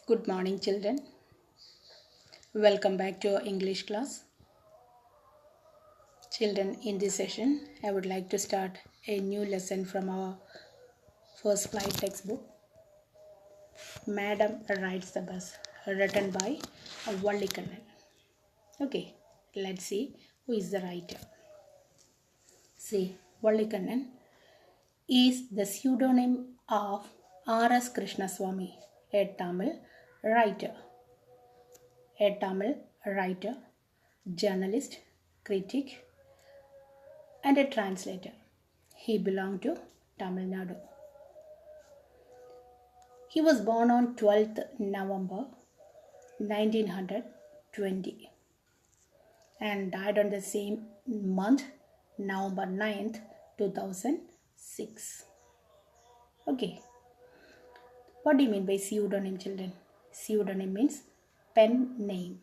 Good morning, children. Welcome back to our English class. Children, in this session, I would like to start a new lesson from our first flight textbook, Madam Rides the Bus, written by Vallikannan. Okay, let's see who is the writer. See, Vallikannan is the pseudonym of R.S. Krishnaswamy, a Tamil writer. A Tamil writer, journalist, critic, and a translator. He belonged to Tamil Nadu. He was born on 12th November 1920 and died on the same month, November 9th, 2006. Okay. What do you mean by pseudonym, children? Pseudonym means pen name.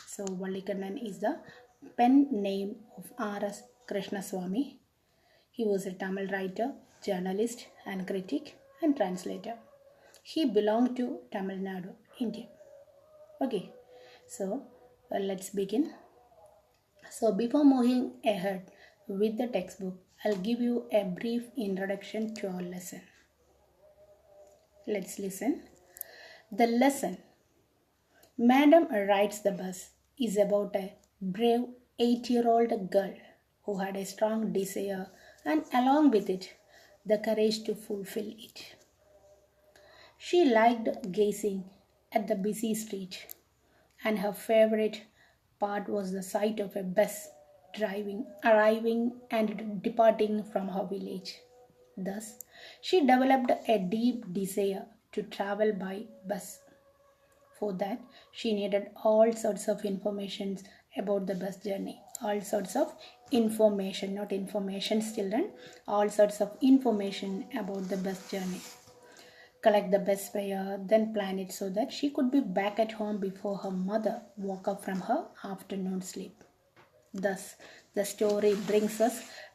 So, Vallikannan is the pen name of R.S. Krishnaswamy. He was a Tamil writer, journalist and critic and translator. He belonged to Tamil Nadu, India. Okay, so let's begin. So before moving ahead with the textbook, I'll give you a brief introduction to our lesson. Let's listen. The lesson, Madam Rides the Bus, is about a brave 8-year-old girl who had a strong desire and along with it, the courage to fulfill it. She liked gazing at the busy street, and her favorite part was the sight of a bus arriving and departing from her village. Thus, she developed a deep desire to travel by bus. For that, she needed all sorts of information about the bus journey. All sorts of information, not information, children. All sorts of information about the bus journey. Collect the bus fare, then plan it so that she could be back at home before her mother woke up from her afternoon sleep. Thus, the story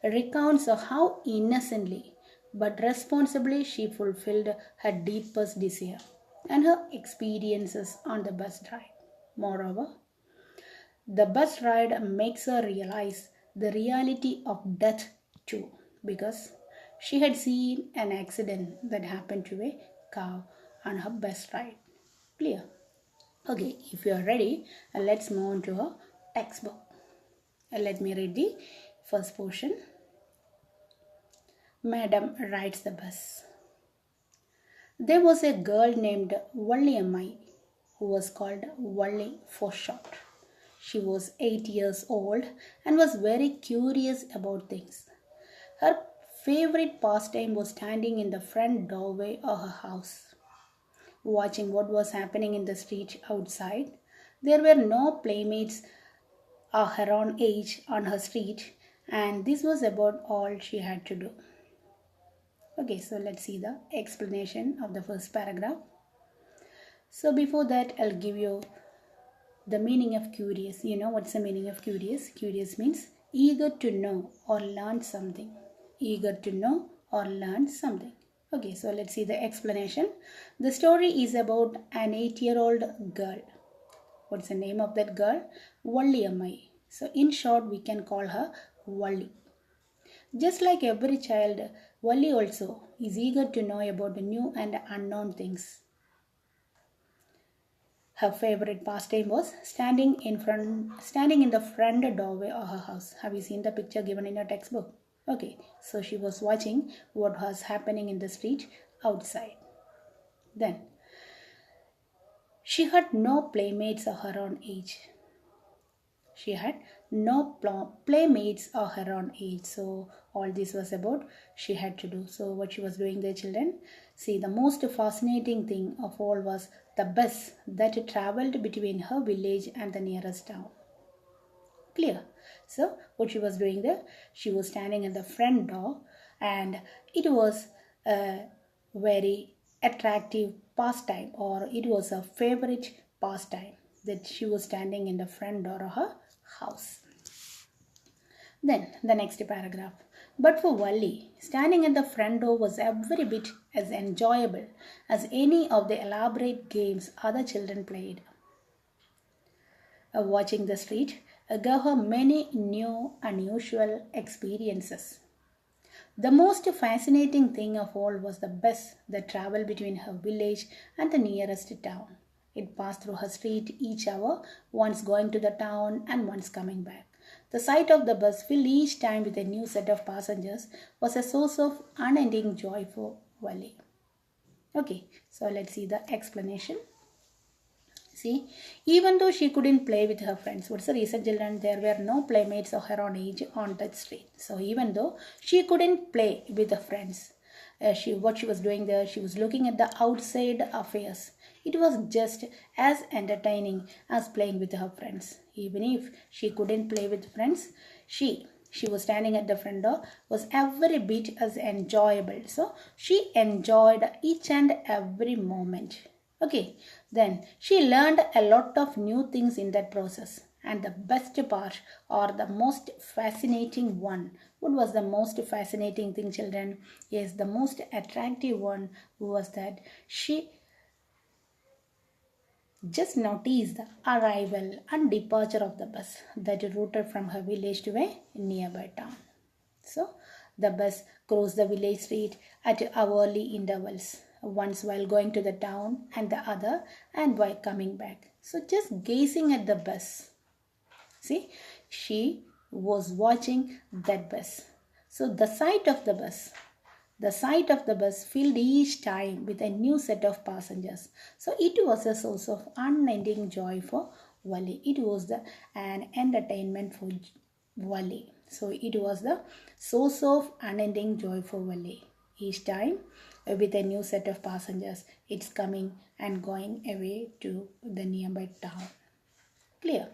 recounts how innocently but responsibly she fulfilled her deepest desire and her experiences on the bus ride. Moreover, the bus ride makes her realize the reality of death too, because she had seen an accident that happened to a cow on her bus ride. Clear? Okay, if you are ready, let's move on to her textbook. Let me read the first portion. Madam Rides the Bus. There was a girl named Valliammai who was called Valli for short. She was 8 years old and was very curious about things. Her favorite pastime was standing in the front doorway of her house, watching what was happening in the street outside. There were no playmates of her own age on her street, and this was about all she had to do. Okay, so let's see the explanation of the first paragraph. So before that, I'll give you the meaning of curious. You know what's the meaning of curious? Curious means eager to know or learn something. Eager to know or learn something. Okay, so let's see the explanation. The story is about an 8-year-old girl. What's the name of that girl? Valliammai. So in short, we can call her Valli. Just like every child, Valli also is eager to know about the new and unknown things. Her favorite pastime was standing in the front doorway of her house. Have you seen the picture given in your textbook? Okay, so she was watching what was happening in the street outside. Then, she had no playmates of her own age. She had no playmates of her own age. So all this was about she had to do. So what she was doing there, children? See, the most fascinating thing of all was the bus that traveled between her village and the nearest town. Clear? So what she was doing there? She was standing at the front door, and it was a very attractive pastime, or it was a favorite pastime that she was standing in the front door of her house. Then the next paragraph. But for Wally, standing at the front door was every bit as enjoyable as any of the elaborate games other children played. Watching the street gave her many new, unusual experiences. The most fascinating thing of all was the bus that traveled between her village and the nearest town. It passed through her street each hour, once going to the town and once coming back. The sight of the bus filled each time with a new set of passengers was a source of unending joy for Wally. Okay, so let's see the explanation. See, even though she couldn't play with her friends, what's the reason, children? There were no playmates of her own age on that street. So even though she couldn't play with her friends, what she was doing there, she was looking at the outside affairs. It was just as entertaining as playing with her friends. Even if she couldn't play with friends, she was standing at the front door was every bit as enjoyable. So she enjoyed each and every moment. Okay, then she learned a lot of new things in that process. And the best part or the most fascinating one, what was the most fascinating thing, children? Yes, the most attractive one was that she just noticed the arrival and departure of the bus that routed from her village to a nearby town. So the bus crossed the village street at hourly intervals, once while going to the town and the other and while coming back. So just gazing at the bus. See, she was watching that bus. So the sight of the bus filled each time with a new set of passengers. So it was a source of unending joy for Wally. It was an entertainment for Wally. So it was the source of unending joy for Wally. Each time with a new set of passengers, it's coming and going away to the nearby town. Clear?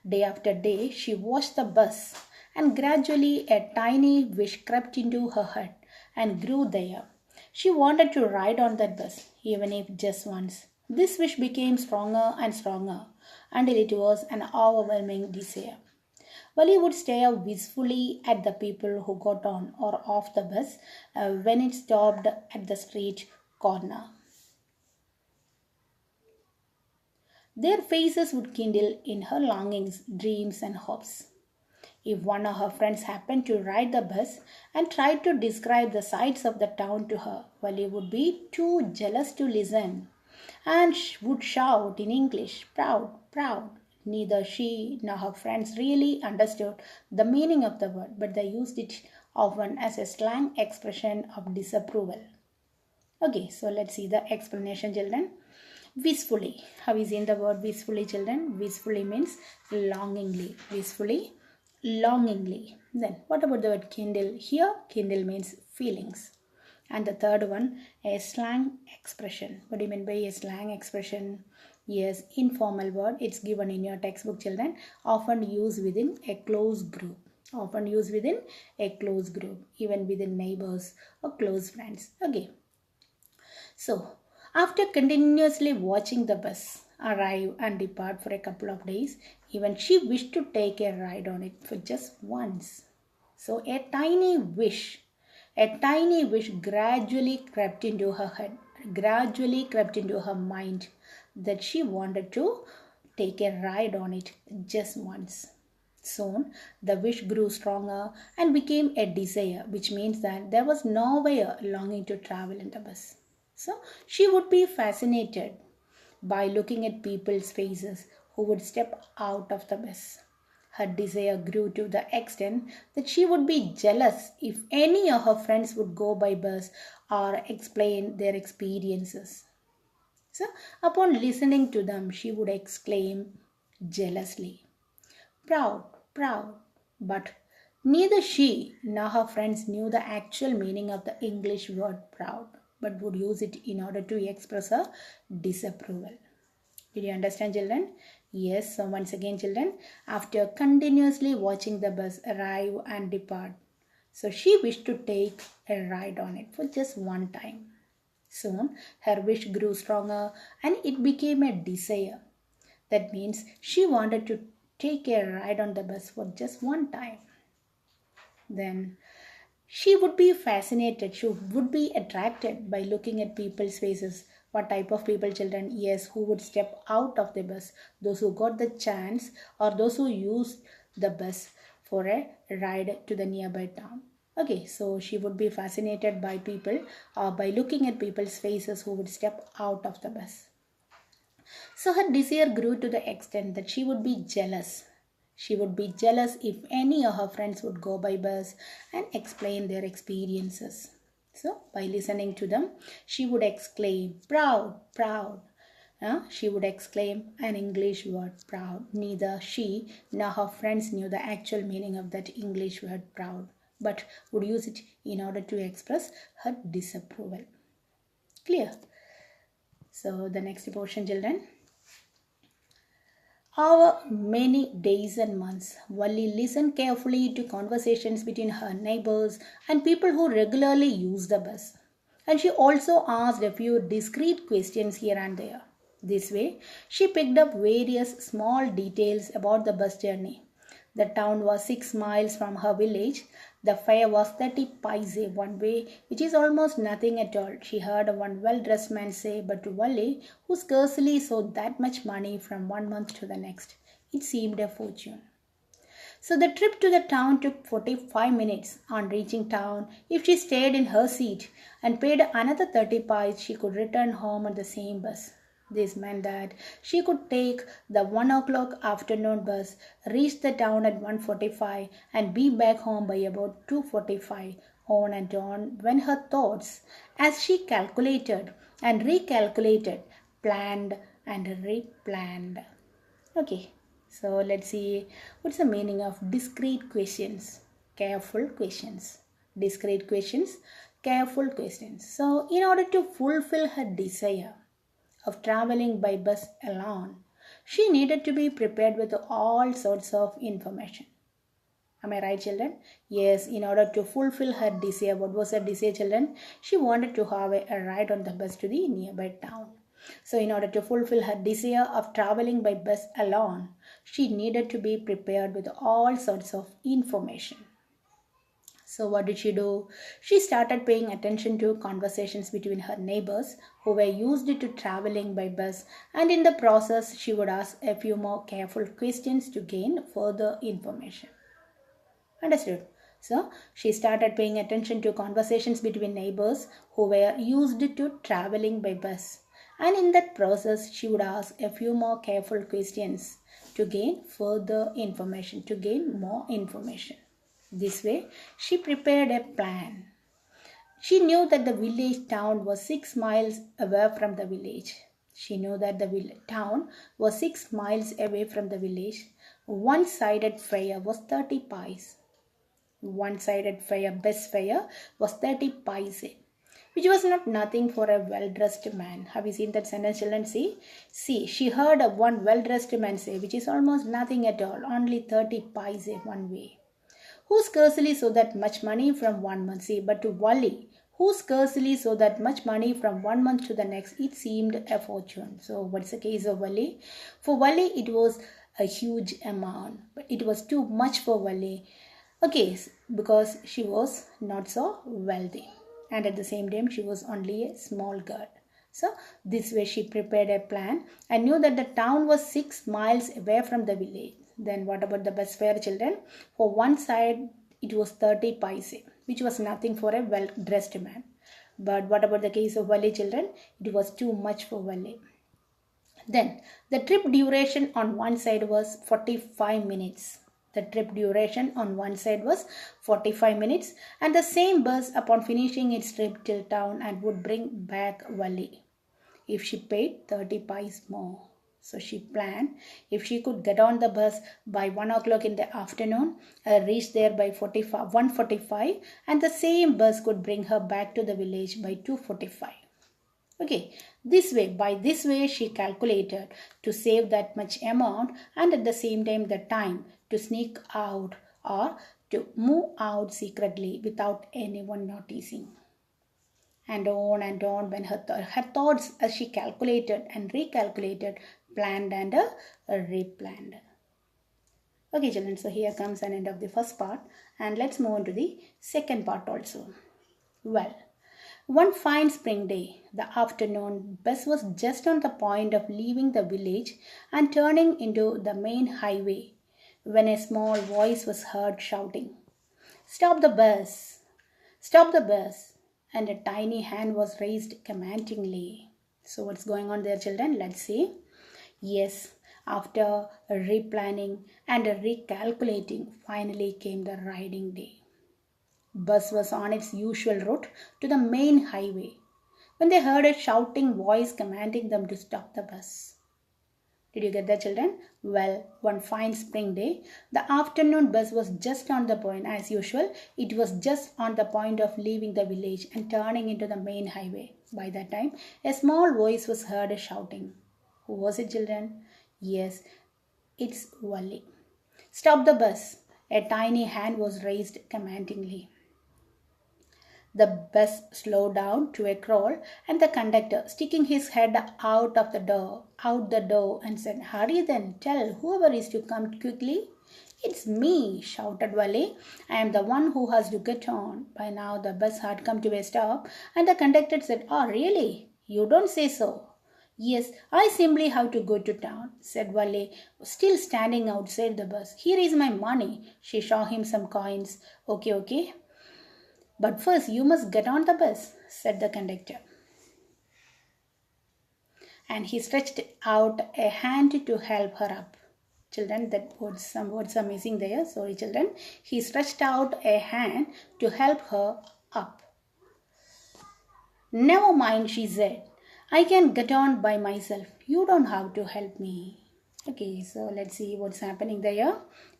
Day after day, she watched the bus, and gradually a tiny wish crept into her head and grew there. She wanted to ride on that bus, even if just once. This wish became stronger and stronger until it was an overwhelming desire. Wally would stare wistfully at the people who got on or off the bus when it stopped at the street corner. Their faces would kindle in her longings, dreams, and hopes. If one of her friends happened to ride the bus and tried to describe the sights of the town to her, Wally would be too jealous to listen and would shout in English, "Proud, proud." Neither she nor her friends really understood the meaning of the word, but they used it often as a slang expression of disapproval. Okay, so let's see the explanation, children. Wistfully. Have you seen the word wistfully, children? Wistfully means longingly. Wistfully, longingly. Then what about the word kindle? Here, kindle means feelings. And the third one, a slang expression. What do you mean by a slang expression? Yes, informal word. It's given in your textbook, children. Often used within a close group. Often used within a close group. Even within neighbors or close friends. Okay. So, after continuously watching the bus arrive and depart for a couple of days, even she wished to take a ride on it for just once. So, a tiny wish gradually crept into her head, gradually crept into her mind that she wanted to take a ride on it just once. Soon, the wish grew stronger and became a desire, which means that there was nowhere longing to travel in the bus. So, she would be fascinated by looking at people's faces who would step out of the bus. Her desire grew to the extent that she would be jealous if any of her friends would go by bus or explain their experiences. So, upon listening to them, she would exclaim jealously, "Proud, proud." But neither she nor her friends knew the actual meaning of the English word proud, but would use it in order to express her disapproval. Did you understand, children? Yes, so once again, children, after continuously watching the bus arrive and depart, so she wished to take a ride on it for just one time. Soon, her wish grew stronger and it became a desire. That means she wanted to take a ride on the bus for just one time. Then she would be fascinated, she would be attracted by looking at people's faces. What type of people, children? Yes, who would step out of the bus? Those who got the chance or those who used the bus for a ride to the nearby town. Okay, so she would be fascinated by people or by looking at people's faces who would step out of the bus. So her desire grew to the extent that she would be jealous. She would be jealous if any of her friends would go by bus and explain their experiences. So, by listening to them, she would exclaim, proud, proud. She would exclaim an English word, proud. Neither she nor her friends knew the actual meaning of that English word, proud, but would use it in order to express her disapproval. Clear? So, the next portion, children. Over many days and months, Valli listened carefully to conversations between her neighbors and people who regularly use the bus. And she also asked a few discreet questions here and there. This way, she picked up various small details about the bus journey. The town was 6 miles from her village. The fare was 30 paise one way, which is almost nothing at all, she heard one well-dressed man say, but to Valli, who scarcely saw that much money from one month to the next, it seemed a fortune. So the trip to the town took 45 minutes. On reaching town, if she stayed in her seat and paid another 30 paise, she could return home on the same bus. This meant that she could take the 1 o'clock afternoon bus, reach the town at 1:45 and be back home by about 2:45. On and on went her thoughts as she calculated and recalculated, planned and replanned. Okay, so let's see what's the meaning of discrete questions, careful questions. Discrete questions, careful questions. So, in order to fulfill her desire of traveling by bus alone, she needed to be prepared with all sorts of information. Am I right, children? Yes, in order to fulfill her desire. What was her desire, children? She wanted to have a ride on the bus to the nearby town. So, in order to fulfill her desire of traveling by bus alone, she needed to be prepared with all sorts of information. So what did she do? She started paying attention to conversations between her neighbors who were used to traveling by bus, and in the process she would ask a few more careful questions to gain further information. Understood? So she started paying attention to conversations between neighbors who were used to traveling by bus, and in that process she would ask a few more careful questions to gain further information, to gain more information. This way, she prepared a plan. She knew that the village town was 6 miles away from the village. She knew that the town was 6 miles away from the village. One-sided fare was 30 paise. One-sided fare, best fare, was 30 paise, which was not nothing for a well-dressed man. Have you seen that sentence, children? See, she heard of one well-dressed man say, which is almost nothing at all, only 30 paise one way. Who scarcely saw that much money from one month? See, but to Valli, who scarcely saw that much money from one month to the next, it seemed a fortune. So, what's the case of Valli? For Valli, it was a huge amount, but it was too much for Valli. Okay, because she was not so wealthy, and at the same time, she was only a small girl. So, this way she prepared a plan and knew that the town was 6 miles away from the village. Then what about the bus fare, children? For one side, it was 30 paise, which was nothing for a well-dressed man. But what about the case of Valli, children? It was too much for Valli. Then, the trip duration on one side was 45 minutes. The trip duration on one side was 45 minutes, and the same bus upon finishing its trip till town and would bring back Valli if she paid 30 paise more. So she planned if she could get on the bus by 1 o'clock in the afternoon, reach there by 1:45, and the same bus could bring her back to the village by 2:45. Okay, by this way she calculated to save that much amount and at the same time the time to sneak out or to move out secretly without anyone noticing. And on when her thoughts as she calculated and recalculated, planned and replanned. Okay, children, so here comes an end of the first part, and let's move on to the second part also. Well, one fine spring day, the afternoon, Bess was just on the point of leaving the village and turning into the main highway when a small voice was heard shouting, "Stop the bus! Stop the bus!" And a tiny hand was raised commandingly. So, what's going on there, children? Let's see. Yes, after replanning and recalculating, finally came the riding day. Bus was on its usual route to the main highway when they heard a shouting voice commanding them to stop the bus. Did you get that, children? Well, one fine spring day, the afternoon bus was just on the point. As usual, it was just on the point of leaving the village and turning into the main highway. By that time, a small voice was heard shouting. Who was it, children? Yes, it's Wally. "Stop the bus!" A tiny hand was raised commandingly. The bus slowed down to a crawl, and the conductor, sticking his head out the door, and said, "Hurry then, tell whoever is to come quickly." "It's me," shouted Wally. "I am the one who has to get on." By now the bus had come to a stop, and the conductor said, "Oh, really? You don't say so." "Yes, I simply have to go to town," said Wally, still standing outside the bus. "Here is my money." She showed him some coins. Okay. "But first you must get on the bus," said the conductor. And he stretched out a hand to help her up. Children, some words are missing there. Sorry, children. He stretched out a hand to help her up. "Never mind," she said. "I can get on by myself. You don't have to help me." Okay, so let's see what's happening there.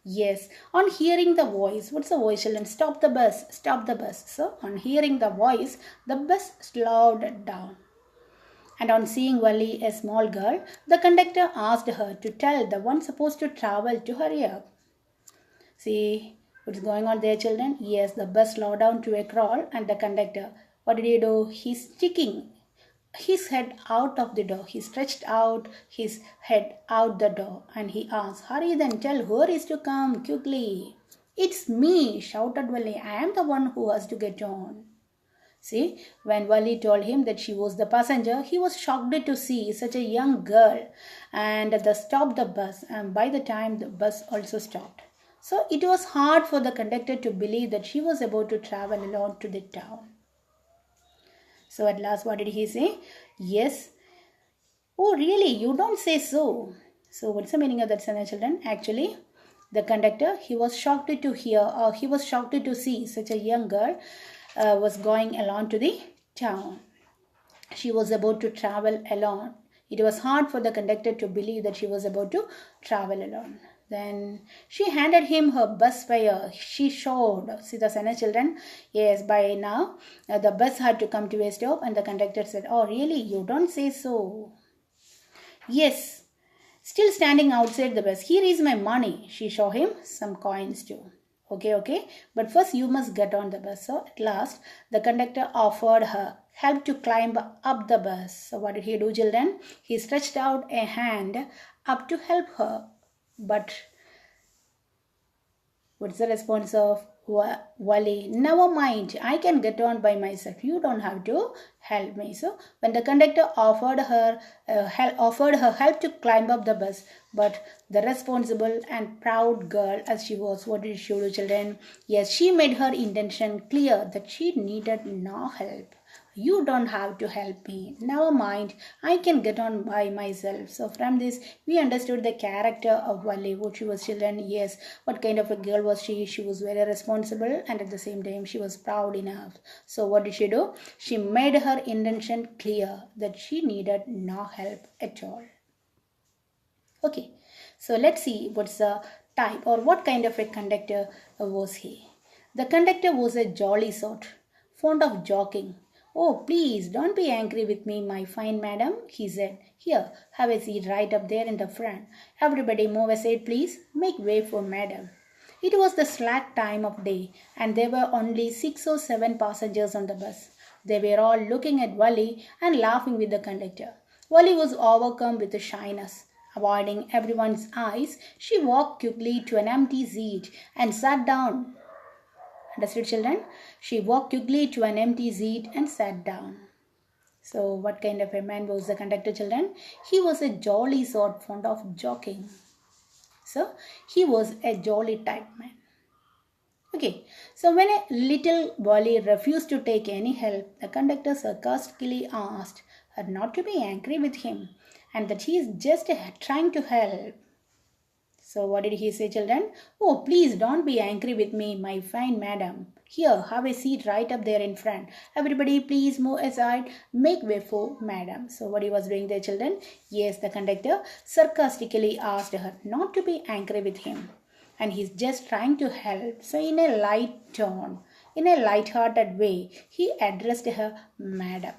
Yes, on hearing the voice, what's the voice, children? "Stop the bus, stop the bus." So, on hearing the voice, the bus slowed down. And on seeing Wally, a small girl, the conductor asked her to tell the one supposed to travel to hurry up. See what's going on there, children? Yes, the bus slowed down to a crawl, and the conductor, what did he do? He's sticking his head out of the door. He stretched out his head out the door, and he asked, "Hurry then, tell who is to come quickly." "It's me," shouted Wally. "I am the one who has to get on." See, when Wally told him that she was the passenger, he was shocked to see such a young girl, and they stopped the bus, and by the time the bus also stopped. So it was hard for the conductor to believe that she was about to travel alone to the town. So at last, what did he say? Yes. "Oh, really? You don't say so." So what's the meaning of that sentence, children? Actually, the conductor, he was shocked to see such a young girl was going along to the town. She was about to travel alone. It was hard for the conductor to believe that she was about to travel alone. Then she handed him her bus fare. She showed. See the sentence, children? Yes, by now the bus had to come to a stop, and the conductor said, "Oh, really? You don't say so." "Yes." Still standing outside the bus. "Here is my money." She showed him some coins too. Okay. But first you must get on the bus. So at last the conductor offered her help to climb up the bus. So what did he do, children? He stretched out a hand up to help her. But what's the response of Wally? "Never mind, I can get on by myself. You don't have to help me." So when the conductor offered her help to climb up the bus, but the responsible and proud girl as she was, what did she do, children? Yes, she made her intention clear that she needed no help. "You don't have to help me. Never mind, I can get on by myself." So from this, we understood the character of Wally, what she was, children. Yes, what kind of a girl was she? She was very responsible, and at the same time, she was proud enough. So what did she do? She made her intention clear that she needed no help at all. Okay, so let's see what's the type or what kind of a conductor was he. The conductor was a jolly sort, fond of joking. "Oh, please don't be angry with me, my fine madam," he said. "Here, have a seat right up there in the front. Everybody move aside, please. Make way for madam." It was the slack time of day, and there were only 6 or 7 passengers on the bus. They were all looking at Wally and laughing with the conductor. Wally was overcome with shyness. Avoiding everyone's eyes, she walked quickly to an empty seat and sat down. Understood, children? She walked quickly to an empty seat and sat down. So, what kind of a man was the conductor, children? He was a jolly sort, fond of joking. So, he was a jolly type man. Okay, so when a little boy refused to take any help, the conductor sarcastically asked her not to be angry with him and that he is just trying to help. So what did he say, children? Oh, please don't be angry with me, my fine madam. Here, have a seat right up there in front. Everybody, please move aside. Make way for madam. So what he was doing there, children? Yes, the conductor sarcastically asked her not to be angry with him. And he's just trying to help. So in a light tone, in a light-hearted way, he addressed her madam.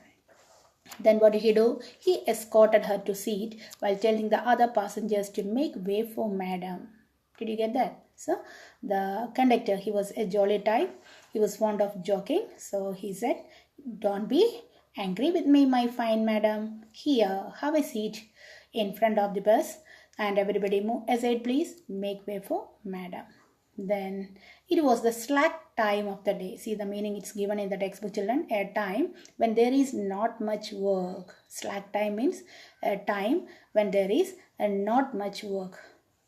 Then what did he do? He escorted her to seat while telling the other passengers to make way for madam. Did you get that? So the conductor, he was a jolly type. He was fond of joking. So he said, don't be angry with me, my fine madam. Here, have a seat in front of the bus. And everybody move aside, please. Make way for madam. Then it was the slack time of the day. See the meaning it's given in the textbook, children. A time when there is not much work. Slack time means a time when there is not much work.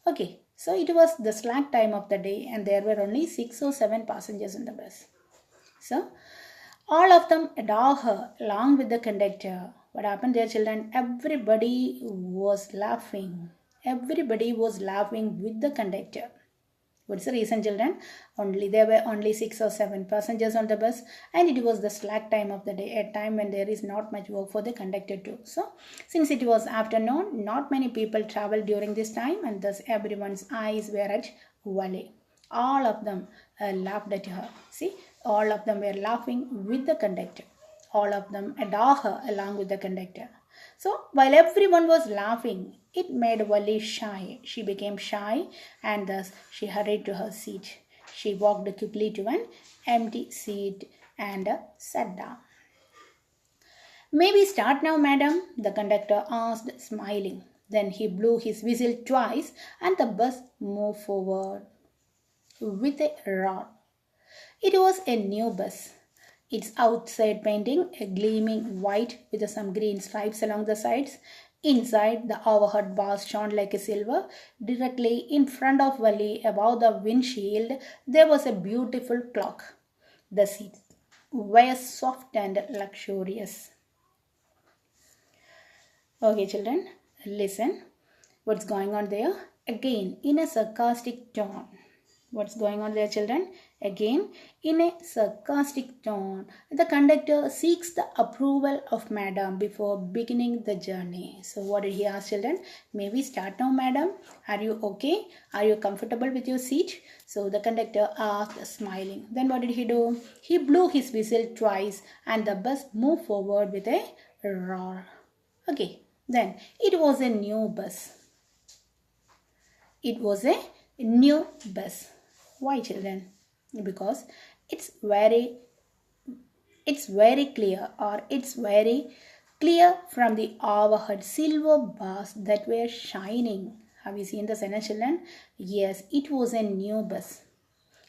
Okay, so it was the slack time of the day and there were only 6 or 7 passengers in the bus. So all of them adore her along with the conductor. What happened there, children? Everybody was laughing. Everybody was laughing with the conductor. What's the reason, children? There were only 6 or 7 passengers on the bus and it was the slack time of the day, a time when there is not much work for the conductor too. So, since it was afternoon, not many people traveled during this time and thus everyone's eyes were at Wally. All of them laughed at her. See, all of them were laughing with the conductor. All of them adore her along with the conductor. So while everyone was laughing, it made Wally shy. She became shy and thus she hurried to her seat. She walked quickly to an empty seat and sat down. May we start now, madam? The conductor asked, smiling. Then he blew his whistle twice and the bus moved forward with a roar. It was a new bus. Its outside painting a gleaming white with some green stripes along the sides. Inside, the overhead bars shone like a silver. Directly in front of Wally, above the windshield, there was a beautiful clock. The seats were soft and luxurious. Okay, children, listen. What's going on there? Again, in a sarcastic tone. What's going on there, children? Again, in a sarcastic tone, the conductor seeks the approval of madam before beginning the journey. So what did he ask, children? May we start now, madam? Are you okay? Are you comfortable with your seat? So the conductor asked, smiling. Then what did he do? He blew his whistle twice and the bus moved forward with a roar. Okay, then it was a new bus. It was a new bus. Why, children? Because it's very clear, or it's very clear from the overhead silver bars that were shining. Have you seen the sentence, children? Yes, it was a new bus.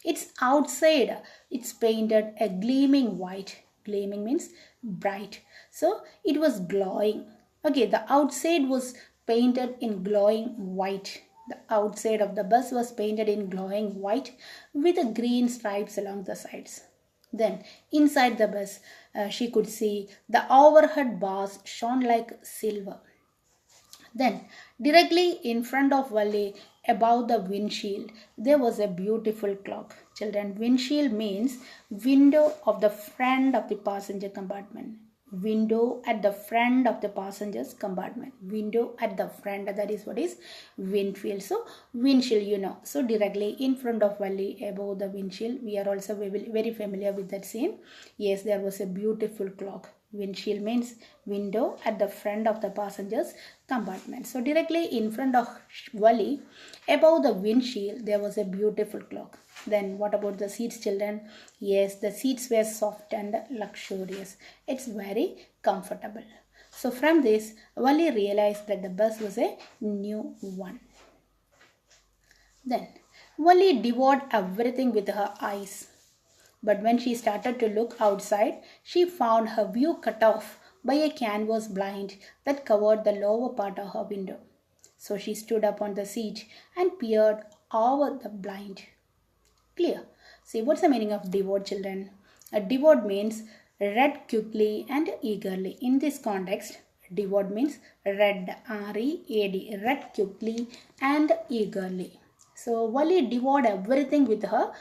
It's outside, it's painted a gleaming white. Gleaming means bright. So it was glowing. Okay, the outside was painted in glowing white. The outside of the bus was painted in glowing white with green stripes along the sides. Then inside the bus, she could see the overhead bars shone like silver. Then directly in front of Wally, above the windshield, there was a beautiful clock. Children, windshield means window of the front of the passenger compartment. Window at the front of the passenger's compartment. Window at the front, that is what is windshield. So windshield, you know. So directly in front of Wally, above the windshield, we are also very familiar with that scene. Yes, there was a beautiful clock. Windshield means window at the front of the passenger's compartment. So directly in front of Wally, above the windshield, there was a beautiful clock. Then what about the seats, children? Yes, the seats were soft and luxurious. It's very comfortable. So from this, Wali realized that the bus was a new one. Then, Wali devoured everything with her eyes. But when she started to look outside, she found her view cut off by a canvas blind that covered the lower part of her window. So she stood up on the seat and peered over the blind. Clear. See, what's the meaning of devoured, children? A devoured means read quickly and eagerly. In this context, devoured means read, R-E-A-D, read quickly and eagerly. So Wali devoured everything with her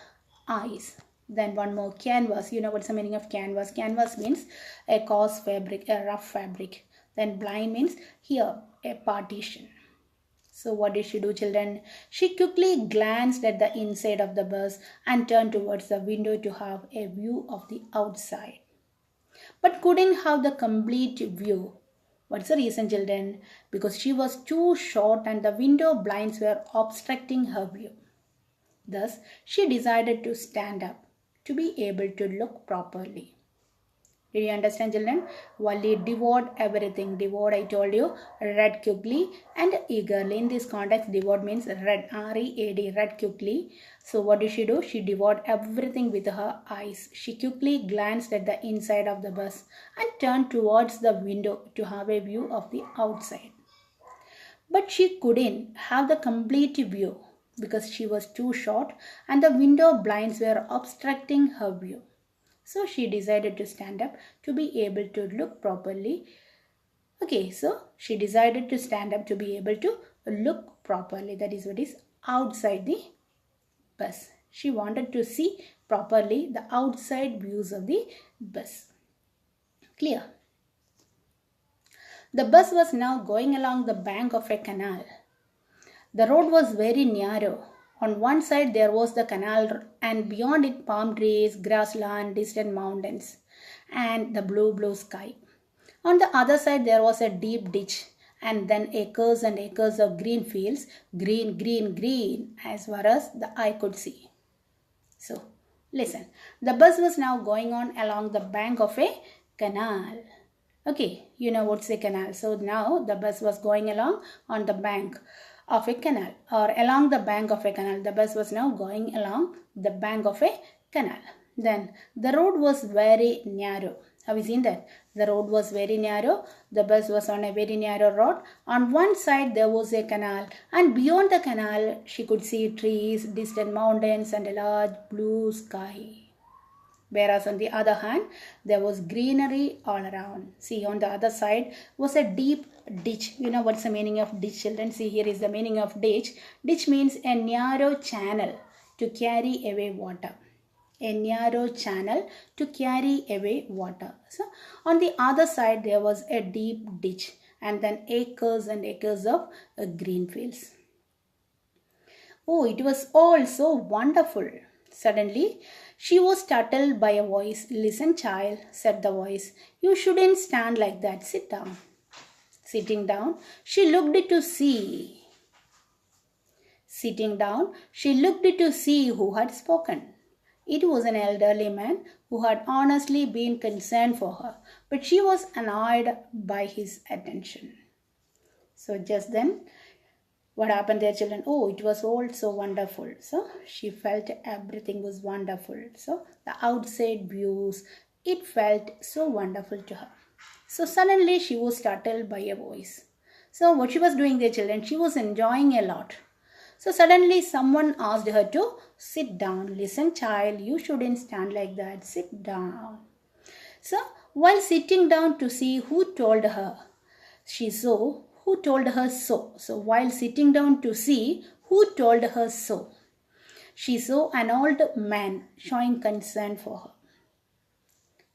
eyes. Then one more, canvas. You know what's the meaning of canvas? Canvas means a coarse fabric, a rough fabric. Then blind means here, a partition. So what did she do, children? She quickly glanced at the inside of the bus and turned towards the window to have a view of the outside. But couldn't have the complete view. What's the reason, children? Because she was too short and the window blinds were obstructing her view. Thus, she decided to stand up to be able to look properly. Did you understand, children? Wali devoured everything. Devoured, I told you, read quickly and eagerly. In this context, devoured means read, R-E-A-D, read quickly. So what did she do? She devoured everything with her eyes. She quickly glanced at the inside of the bus and turned towards the window to have a view of the outside. But she couldn't have the complete view because she was too short and the window blinds were obstructing her view. So she decided to stand up to be able to look properly. Okay, so she decided to stand up to be able to look properly. That is what is outside the bus. She wanted to see properly the outside views of the bus. Clear? The bus was now going along the bank of a canal. The road was very narrow. On one side there was the canal and beyond it palm trees, grassland, distant mountains and the blue sky. On the other side there was a deep ditch and then acres and acres of green fields, green as far as the eye could see. So listen, the bus was now going on along the bank of a canal. Okay, you know what's a canal. So now the bus was going along on the bank of a canal or along the bank of a canal. The bus was now going along the bank of a canal. Then the road was very narrow. Have you seen that? The road was very narrow. The bus was on a very narrow road. On one side there was a canal and beyond the canal she could see trees, distant mountains and a large blue sky. Whereas on the other hand, there was greenery all around. See, on the other side was a deep ditch. You know what's the meaning of ditch, children? See, here is the meaning of ditch. Ditch means a narrow channel to carry away water. A narrow channel to carry away water. So, on the other side, there was a deep ditch and then acres and acres of green fields. Oh, it was all so wonderful. Suddenly, she was startled by a voice. Listen, child, said the voice. You shouldn't stand like that. Sit down. Sitting down, she looked to see. Sitting down, she looked to see who had spoken. It was an elderly man who had honestly been concerned for her, but she was annoyed by his attention. So just then, what happened there, children? Oh, it was all so wonderful. So she felt everything was wonderful. So the outside views, it felt so wonderful to her. So suddenly she was startled by a voice. So what she was doing there, children, she was enjoying a lot. So suddenly someone asked her to sit down. Listen, child, you shouldn't stand like that. Sit down. So while sitting down to see who told her, she saw who told her so. So while sitting down to see who told her so, she saw an old man showing concern for her.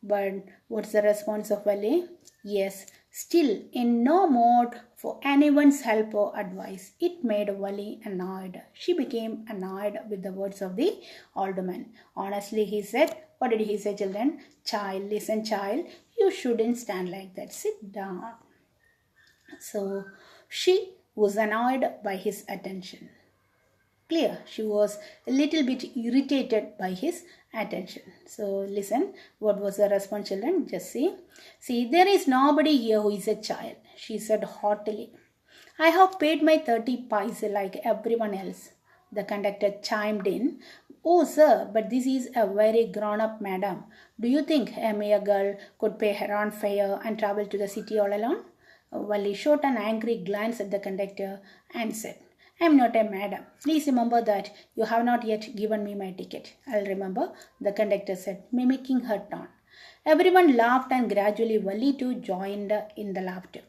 But what's the response of Wali? Yes, still in no mood for anyone's help or advice. It made Wali annoyed. She became annoyed with the words of the old man. Honestly, he said, what did he say, children? Child, listen, child, you shouldn't stand like that. Sit down. So she was annoyed by his attention. Clear, she was a little bit irritated by his attention. So listen, what was the response, children? Just see. See, there is nobody here who is a child, she said haughtily. I have paid my 30 paise like everyone else. The conductor chimed in. Oh, sir, but this is a very grown-up madam. Do you think a mere girl could pay her own fare and travel to the city all alone? Wally shot an angry glance at the conductor and said, I am not a madam. Please remember that you have not yet given me my ticket. I'll remember, the conductor said, mimicking her tone. Everyone laughed and gradually Wally too joined in the laughter.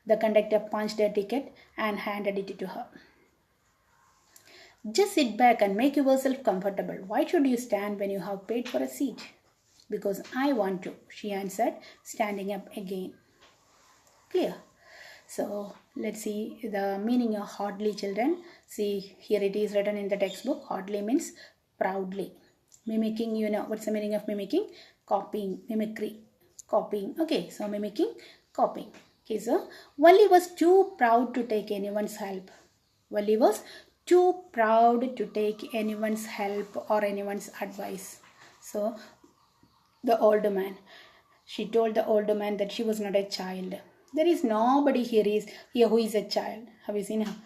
The conductor punched her ticket and handed it to her. Just sit back and make yourself comfortable. Why should you stand when you have paid for a seat? Because I want to, she answered, standing up again. Clear? So let's see the meaning of hardly, children. See, here it is written in the textbook. Hardly means proudly. Mimicking, you know, what's the meaning of mimicking? Copying, mimicry, copying. Okay, so mimicking, copying. Okay, so Wally was too proud to take anyone's help. Wally was too proud to take anyone's help or anyone's advice. So the older man, she told the older man that she was not a child. There is nobody here who is a child. Have you seen her?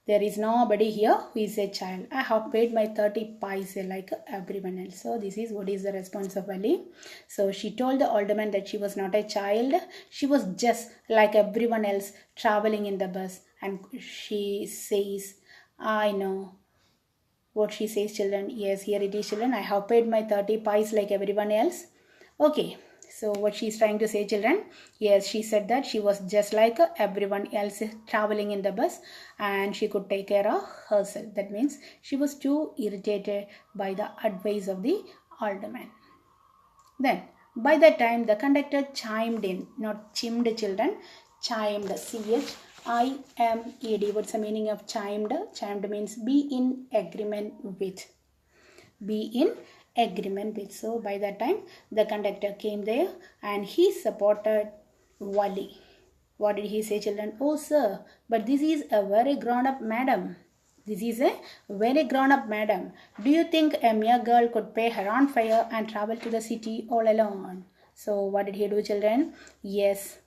There is nobody here who is a child. I have paid my 30 paise like everyone else. So this is what is the response of Wally. So she told the older man that she was not a child. She was just like everyone else traveling in the bus. And she says, I know. What she says, children? Yes, here it is, children. I have paid my 30 paise like everyone else. Okay. So what she's trying to say, children? Yes, she said that she was just like everyone else traveling in the bus and she could take care of herself. That means she was too irritated by the advice of the older man. Then, by that time, the conductor chimed in, not chimed, children, chimed, C-H-I-M-E-D. What's the meaning of chimed? Chimed means be in agreement with. Be in agreement with. So by that time the conductor came there and he supported Wally. What did he say, children? Oh sir, but this is a very grown up madam. This is a very grown up madam. Do you think a mere girl could pay her own fare and travel to the city all alone? So what did he do, children? Yes,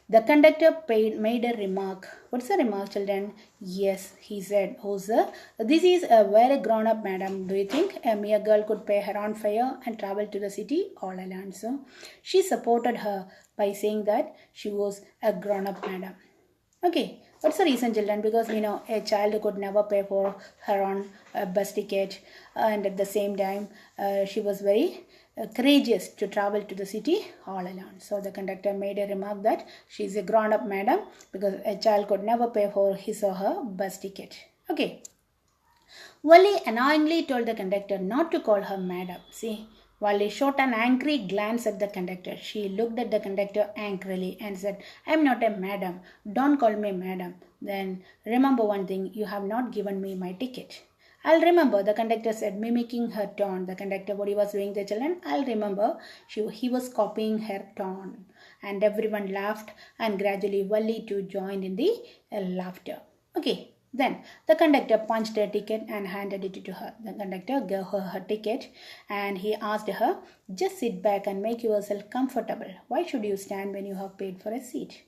the conductor made a remark. What's the remark, children? Yes, he said, oh sir, this is a very grown-up madam. Do you think a mere girl could pay her own fare and travel to the city all alone? So she supported her by saying that she was a grown-up madam. Okay, what's the reason, children? Because a child could never pay for her own bus ticket, and at the same time she was very courageous to travel to the city all alone. So the conductor made a remark that she is a grown-up madam because a child could never pay for his or her bus ticket. Okay. Wally annoyingly told the conductor not to call her madam. See, Wally shot an angry glance at the conductor. She looked at the conductor angrily and said, I am not a madam. Don't call me madam. Then remember one thing, you have not given me my ticket. I'll remember, the conductor said, mimicking her tone. The conductor, what he was doing, the children, I'll remember. He was copying her tone. And everyone laughed and gradually Wally too joined in the laughter. Okay. Then the conductor punched her ticket and handed it to her. The conductor gave her her ticket and he asked her, just sit back and make yourself comfortable. Why should you stand when you have paid for a seat?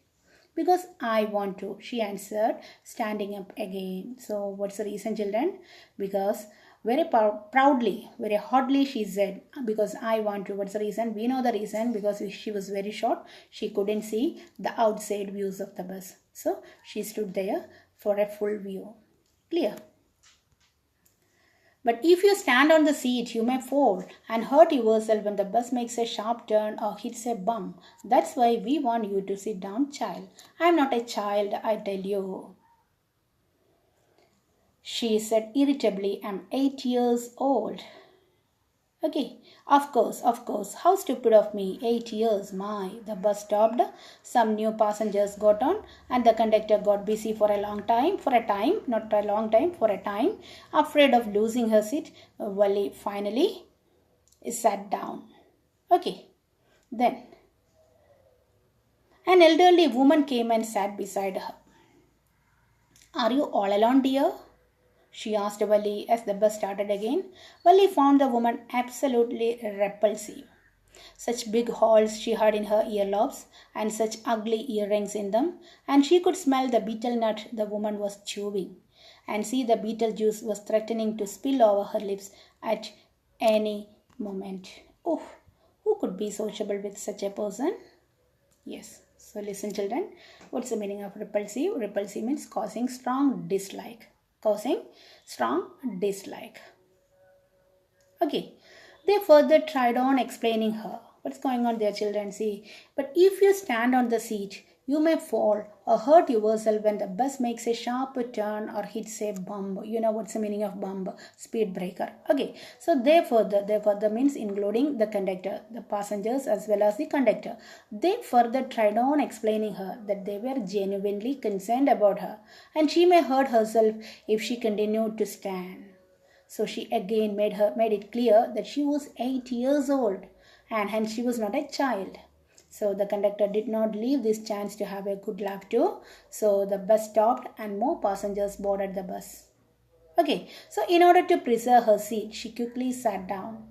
Because I want to, she answered, standing up again. So what's the reason, children? Because very proudly, very hotly she said, because I want to. What's the reason? We know the reason, because she was very short. She couldn't see the outside views of the bus. So she stood there for a full view. Clear? But if you stand on the seat, you may fall and hurt yourself when the bus makes a sharp turn or hits a bump. That's why we want you to sit down, child. I'm not a child, I tell you. She said irritably, I'm 8 years old. Okay, of course. How stupid of me. 8 years, my. The bus stopped. Some new passengers got on and the conductor got busy for a time. Afraid of losing her seat, Wally finally sat down. Okay, then an elderly woman came and sat beside her. Are you all alone, dear? she asked Valli as the bus started again. Valli found the woman absolutely repulsive. Such big holes she had in her earlobes, and such ugly earrings in them, and she could smell the betel nut the woman was chewing, and see the betel juice was threatening to spill over her lips at any moment. Oh, who could be sociable with such a person? Yes. So listen, children. What's the meaning of repulsive? Repulsive means causing strong dislike. Causing strong dislike. Okay. They further tried on explaining her. What's going on there, children? See, but if you stand on the seat, you may fall or hurt yourself when the bus makes a sharp turn or hits a bump. You know what's the meaning of bump? Speed breaker. Okay, so they further means including the conductor, the passengers as well as the conductor. They further tried on explaining her that they were genuinely concerned about her and she may hurt herself if she continued to stand. So she again made it clear that she was 8 years old and hence she was not a child. So the conductor did not leave this chance to have a good laugh too. So the bus stopped and more passengers boarded the bus. Okay, so in order to preserve her seat, she quickly sat down.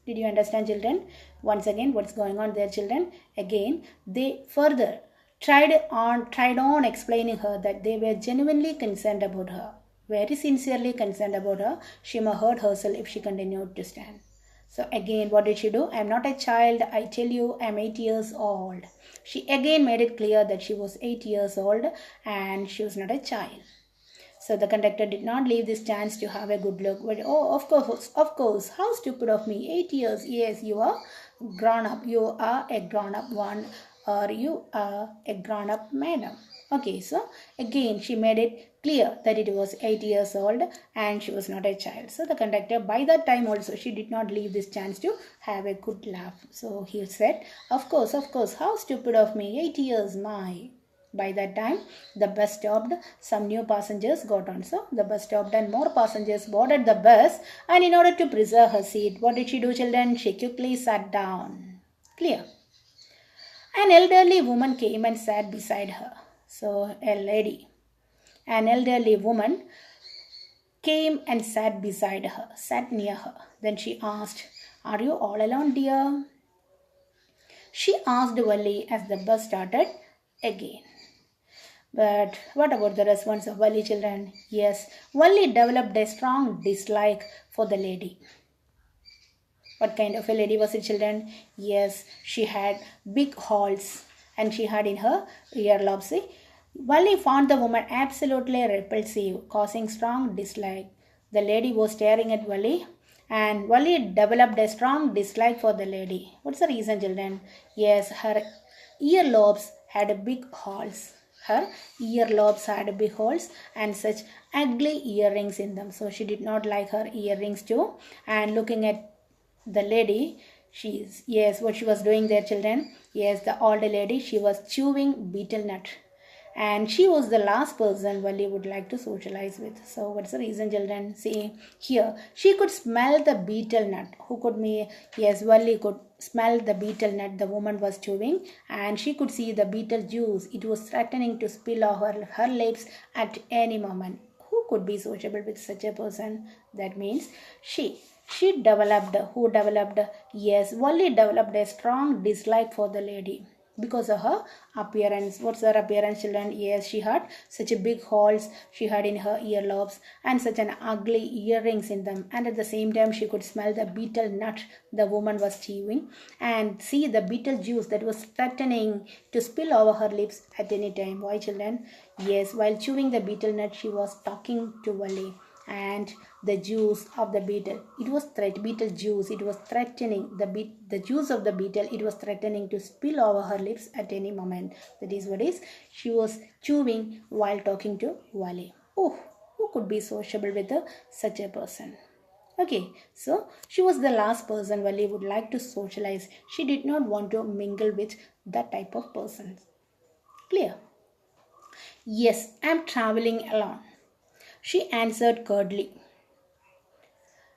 Did you understand, children? Once again, what's going on there, children? Again, they further tried on explaining her that they were genuinely concerned about her. Very sincerely concerned about her. She may hurt herself if she continued to stand. So again, what did she do? I am not a child. I tell you, I am 8 years old. She again made it clear that she was 8 years old and she was not a child. So the conductor did not leave this chance to have a good look. But, oh, of course, how stupid of me. 8 years, yes, you are grown up. You are a grown up one or you are a grown up madam. Okay, so again she made it clear that it was 8 years old and she was not a child. So the conductor by that time also she did not leave this chance to have a good laugh. So he said, of course, how stupid of me, 8 years, my. By that time, the bus stopped. Some new passengers got on. So, the bus stopped and more passengers boarded the bus. And in order to preserve her seat, what did she do, children? She quickly sat down. Clear? An elderly woman came and sat beside her. So, an elderly woman came and sat beside her, sat near her. Then she asked, are you all alone, dear? She asked Valli as the bus started again. But what about the response of Valli, children? Yes, Valli developed a strong dislike for the lady. What kind of a lady was it, children? Yes, she had big holes and she had in her earlobes. Valli found the woman absolutely repulsive, causing strong dislike. The lady was staring at Valli and Valli developed a strong dislike for the lady. What's the reason, children? Yes, her earlobes had big holes. Her earlobes had big holes and such ugly earrings in them. So she did not like her earrings too. And looking at the lady, what she was doing there, children? Yes, the older lady, she was chewing betel nut. And she was the last person Valli would like to socialize with. So what's the reason, children? See here, she could smell the betel nut. Who could me? Yes, Valli could smell the betel nut the woman was chewing, and she could see the betel juice. It was threatening to spill over her lips at any moment. Who could be sociable with such a person? That means she developed, who developed? Yes, Valli developed a strong dislike for the lady because of her appearance. What's her appearance, children? Yes, she had such a big holes she had in her earlobes and such an ugly earrings in them, and at the same time she could smell the betel nut the woman was chewing and see the betel juice that was threatening to spill over her lips at any time. Why, children? Yes, while chewing the betel nut she was talking to Valli, and the juice of the betel, it was betel juice, it was threatening the juice of the betel, it was threatening to spill over her lips at any moment. That is what is she was chewing while talking to Valli. Oh, who could be sociable with such a person? Okay, so she was the last person Valli would like to socialize. She did not want to mingle with that type of person. Clear? Yes, I am traveling alone, she answered curtly.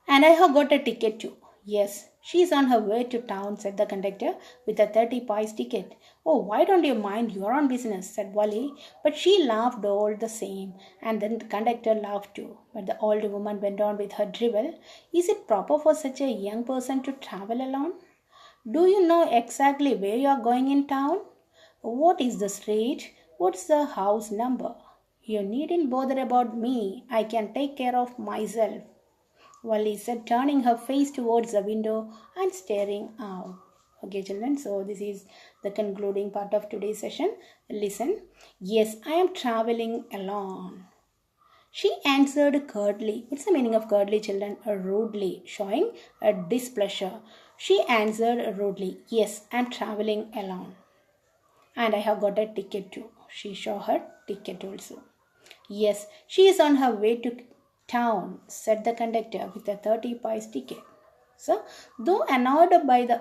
And I have got a ticket too. Yes, She's on her way to town, said the conductor, with a 30 pice ticket. Oh, why don't you mind your own business, said Wally. But she laughed all the same, and then the conductor laughed too. But the old woman went on with her drivel. Is it proper for such a young person to travel alone? Do you know exactly where you are going in town? What is the street? What's the house number? You needn't bother about me. I can take care of myself, Wally said, turning her face towards the window and staring out. Okay, children, so this is the concluding part of today's session. Listen. Yes, I am traveling alone. She answered curtly. What's the meaning of curtly, children? Rudely, showing a displeasure. She answered rudely, yes, I am traveling alone. And I have got a ticket too. She showed her ticket also. Yes, she is on her way to town, said the conductor with a 30 pice ticket. So, though annoyed by the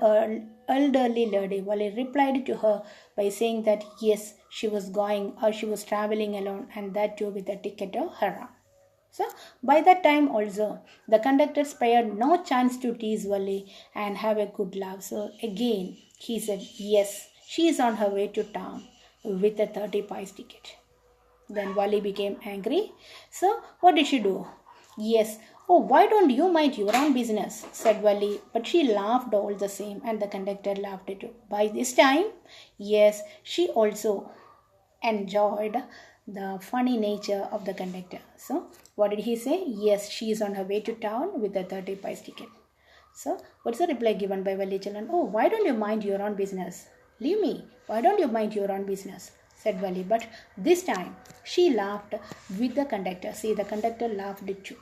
elderly lady, Wally replied to her by saying that yes, she was going or she was traveling alone, and that too with a ticket of her own. So, by that time also, the conductor spared no chance to tease Wally and have a good laugh. So, again, he said, yes, she is on her way to town with a 30 pice ticket. Then Wally became angry. So, what did she do? Yes. Oh, why don't you mind your own business? Said Wally. But she laughed all the same, and the conductor laughed too. By this time, yes, she also enjoyed the funny nature of the conductor. So, what did he say? Yes, she is on her way to town with a 30 pice ticket. So, what's the reply given by Wally children? Oh, why don't you mind your own business? Leave me. Why don't you mind your own business? Said Wally. But this time, she laughed with the conductor. See, the conductor laughed too.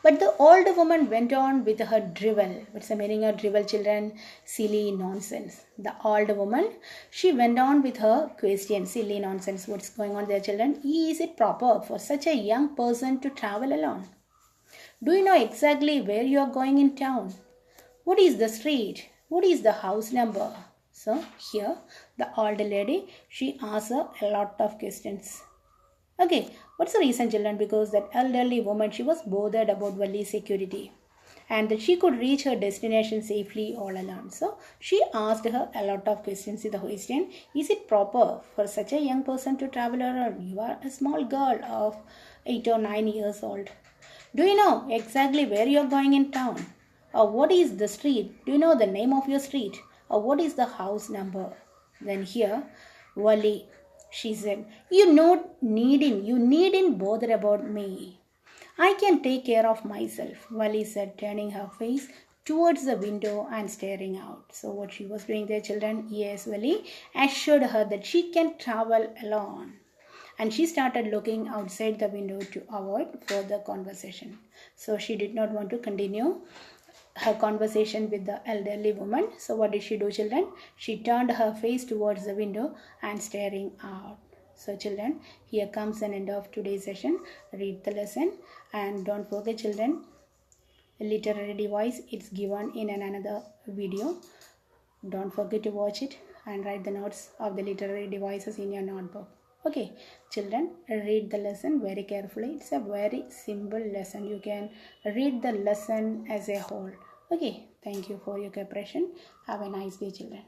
But the old woman went on with her drivel. What's the meaning of drivel, children? Silly nonsense. The old woman, she went on with her question. Silly nonsense. What's going on there, children? Is it proper for such a young person to travel alone? Do you know exactly where you are going in town? What is the street? What is the house number? So here, the old lady, she asked her a lot of questions. Okay, what's the reason, children? Because that elderly woman, she was bothered about Wally's security and that she could reach her destination safely all alone. So she asked her a lot of questions. The question, is it proper for such a young person to travel alone? You are a small girl of 8 or 9 years old. Do you know exactly where you are going in town? Or what is the street? Do you know the name of your street? Or what is the house number? Then here, Wally, she said, you needn't bother about me. I can take care of myself, Wally said, turning her face towards the window and staring out. So what she was doing there, children? Yes, Wally assured her that she can travel alone. And she started looking outside the window to avoid further conversation. So she did not want to continue her conversation with the elderly woman. So what did she do, children? She turned her face towards the window and staring out. So children, here comes an end of today's session. Read the lesson and don't forget, children, literary device, it's given in another video. Don't forget to watch it and write the notes of the literary devices in your notebook. Okay, children, read the lesson very carefully. It's a very simple lesson. You can read the lesson as a whole. Okay, thank you for your cooperation. Have a nice day, children.